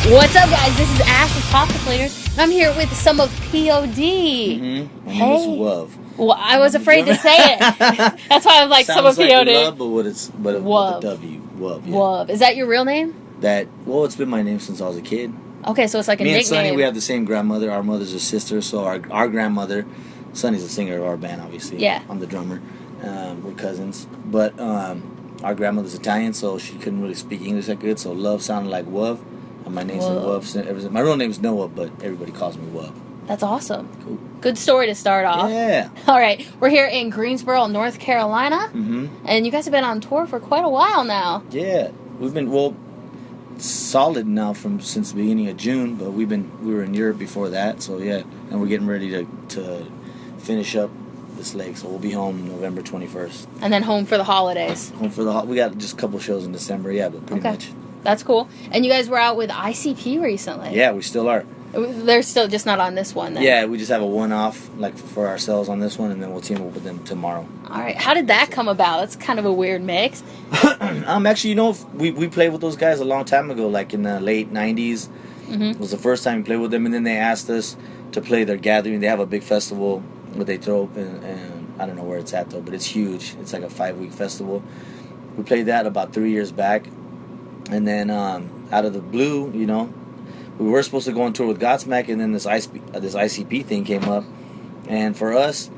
What's up, guys? This is Ash with Deflators, and I'm here with some of P.O.D. Mm-hmm. My name is Wuv. Well, I was afraid to say it. That's why I'm like some of Sounds P.O.D. like love, but with a W. Wuv. Yeah. Wuv. Is that your real name? It's been my name since I was a kid. Okay, so it's like a Me nickname. and Sonny, we have the same grandmother. Our mother's a sister, so our grandmother, Sonny's the singer of our band, obviously. Yeah. I'm the drummer. We're cousins. But our grandmother's Italian, so she couldn't really speak English that good, so love sounded like Wuv. And my name's Wuv. My real name's Noah, but everybody calls me Wuv. That's awesome. Cool. Good story to start off. Yeah. All right, we're here in Greensboro, North Carolina, and you guys have been on tour for quite a while now. Yeah, we've been solid now since the beginning of June, but we were in Europe before that, so yeah, and we're getting ready to finish up this leg, so we'll be home November 21st. And then home for the holidays. We got just a couple shows in December, yeah, but pretty much. That's cool. And you guys were out with ICP recently. Yeah, we still are. They're still just not on this one then. Yeah, we just have a one-off like for ourselves on this one, and then we'll team up with them tomorrow. All right. How did that come about? That's kind of a weird mix. Actually, we played with those guys a long time ago, like in the late 90s. It was the first time we played with them, and then they asked us to play their gathering. They have a big festival where they throw up, and I don't know where it's at though, but it's huge. It's like a 5-week festival. We played that about 3 years back. And then out of the blue, we were supposed to go on tour with Godsmack, and then this ICP thing came up. And for us,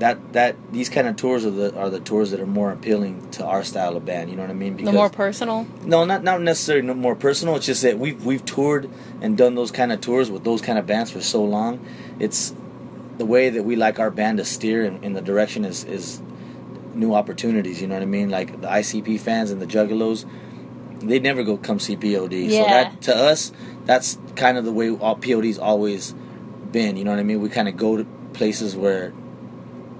that these kind of tours are the tours that are more appealing to our style of band. You know what I mean? Because the more personal? No, not necessarily more personal. It's just that we've toured and done those kind of tours with those kind of bands for so long. It's the way that we like our band to steer in the direction is new opportunities. You know what I mean? Like the ICP fans and the Juggalos. They never go come see P.O.D. Yeah. So that to us, that's kind of the way all P.O.D.'s always been. You know what I mean? We kind of go to places where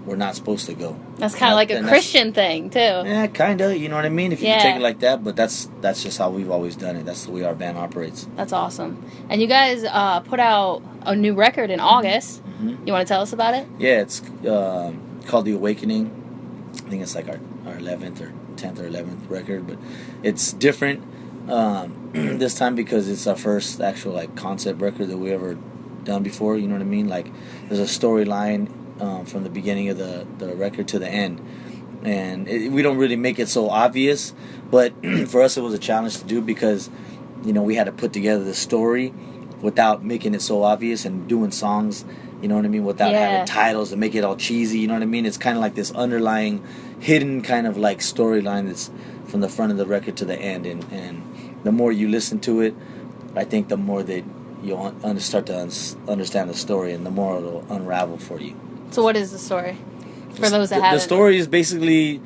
we're not supposed to go. That's kind of like a Christian thing too. Yeah, kind of. You know what I mean? If you take it like that, but that's just how we've always done it. That's the way our band operates. That's awesome. And you guys put out a new record in August. You want to tell us about it? Yeah, it's called The Awakening. I think it's like our 11th or 10th or 11th record, but it's different this time because it's our first actual like concept record that we ever done before. You know what I mean? Like there's a storyline from the beginning of the record to the end, and we don't really make it so obvious, but for us it was a challenge to do because we had to put together the story without making it so obvious and doing songs, you know what I mean, without having titles to make it all cheesy, you know what I mean? It's kind of like this underlying, hidden kind of like storyline that's from the front of the record to the end, and the more you listen to it, I think the more that you'll start to understand the story, and the more it'll unravel for you. So what is the story? For those that haven't. The story is basically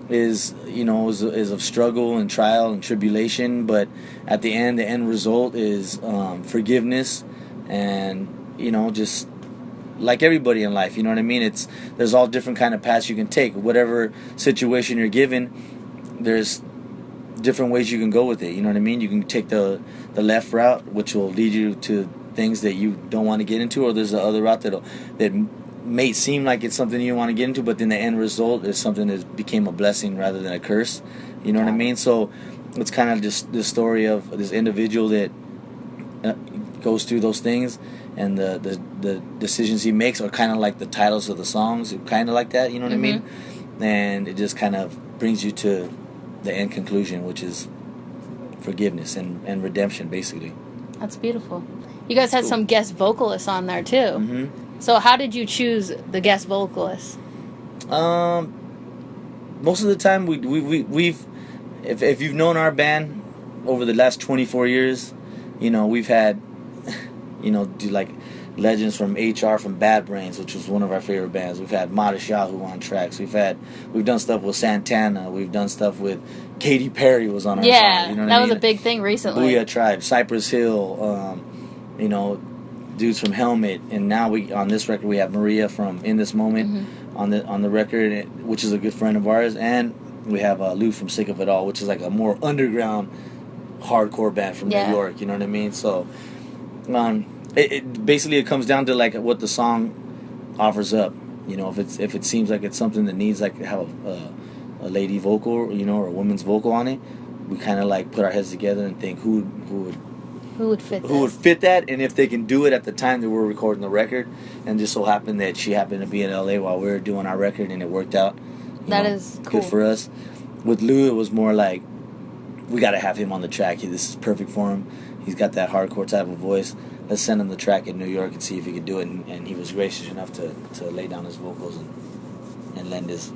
is of struggle and trial and tribulation, but at the end result is forgiveness, and just like everybody in life, you know what I mean? There's all different kind of paths you can take. Whatever situation you're given, there's different ways you can go with it. You know what I mean? You can take the left route, which will lead you to things that you don't want to get into, or there's the other route that may seem like it's something you want to get into, but then the end result is something that became a blessing rather than a curse. You know what I mean? So it's kind of just the story of this individual that goes through those things, and the decisions he makes are kind of like the titles of the songs, kind of like that. You know what I mean? And it just kind of brings you to the end conclusion, which is forgiveness and redemption, basically. That's beautiful. You guys had some guest vocalists on there too. So how did you choose the guest vocalists? Most of the time we've if you've known our band over the last 24 years, we've had like legends from HR, from Bad Brains, which was one of our favorite bands. We've had Modest Yahoo on tracks. We've done stuff with Santana. We've done stuff with Katy Perry was on our song. You know what that I was mean? a big thing recently. Booyah Tribe, Cypress Hill, dudes from Helmet, and now on this record we have Maria from In This Moment on the record, which is a good friend of ours, and we have Lou from Sick of It All, which is like a more underground hardcore band from New York. You know what I mean? So it basically comes down to like what the song offers up. If it seems like it's something that needs like to have a lady vocal, or a woman's vocal on it, we kind of like put our heads together and think who would who would fit that, and if they can do it at the time that we're recording the record. And just so happened that she happened to be in LA while we were doing our record, and it worked out. That is cool. Good for us. With Lou, it was more like, we got to have him on the track. This is perfect for him. He's got that hardcore type of voice. Let's send him the track in New York and see if he could do it. And he was gracious enough to lay down his vocals and lend his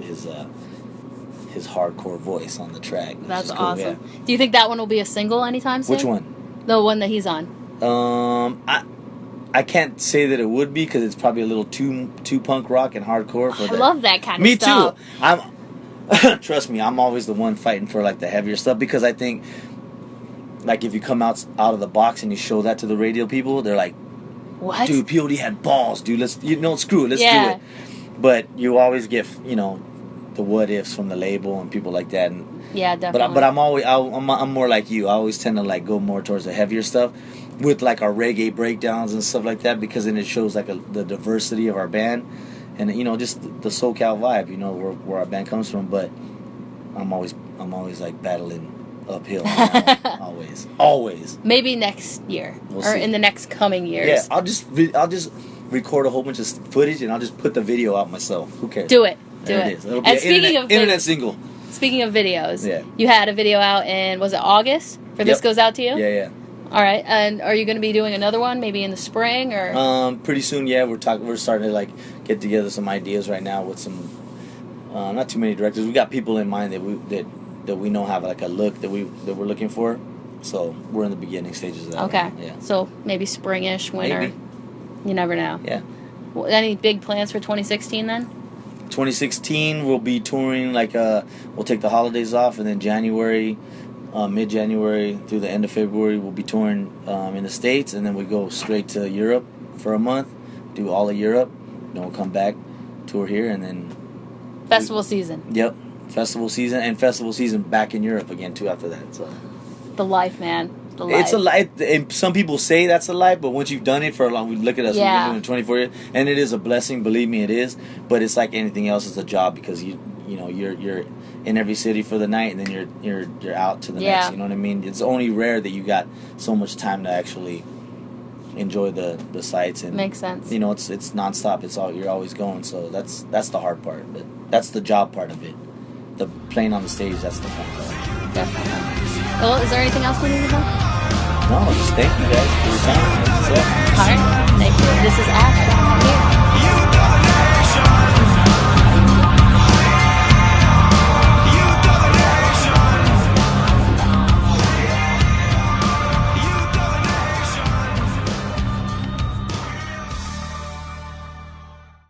hardcore voice on the track. That's cool, awesome. yeah. Do you think that one will be a single anytime soon? Which one? The one that he's on. I can't say that it would be because it's probably a little too punk rock and hardcore for that. I love that kind of Me stuff. Me too. Trust me, I'm always the one fighting for like the heavier stuff because I think like if you come out of the box and you show that to the radio people, they're like, "What? Dude, P.O.D. had balls, dude. Screw it. Let's do it." But you always get the what ifs from the label and people like that. And, yeah, definitely. But I'm more like you. I always tend to like go more towards the heavier stuff with like our reggae breakdowns and stuff like that because then it shows like the diversity of our band and just the SoCal vibe, where our band comes from. But I'm always like battling uphill. Always. Maybe next year We'll see. in the next coming years. Yeah, I'll just record a whole bunch of footage and I'll just put the video out myself. Who cares? Do it. It is. It'll be And an internet single. Speaking of videos, Yeah. You had a video out in, was it August? This goes out to you? Yeah. All right, and are you going to be doing another one, maybe in the spring or? Pretty soon, yeah. We're starting to like get together some ideas right now with some, not too many directors. We got people in mind that we know have like a look that we're looking for. So we're in the beginning stages of that. Okay. Right? Yeah. So maybe springish, winter. Maybe. You never know. Yeah. Well, any big plans for 2016 then? 2016 we'll be touring we'll take the holidays off and then January, mid-January through the end of February we'll be touring in the States and then we go straight to Europe for a month, do all of Europe, then we'll come back, tour here and then festival season. Yep, festival season back in Europe again too after that. So the life, man. It's a life, and some people say that's a life, but once you've done it for a long, we look at us, we've been doing it 24 years, and it is a blessing. Believe me, it is. But it's like anything else; it's a job because you're in every city for the night, and then you're out to the next. You know what I mean? It's only rare that you got so much time to actually enjoy the sights. And makes sense. It's nonstop. You're always going. So that's the hard part, but that's the job part of it. The playing on the stage, that's the fun part. Definitely. Well, is there anything else we need to know? No, just thank you guys for your time. That's it. All right. Thank you. This is Ash here.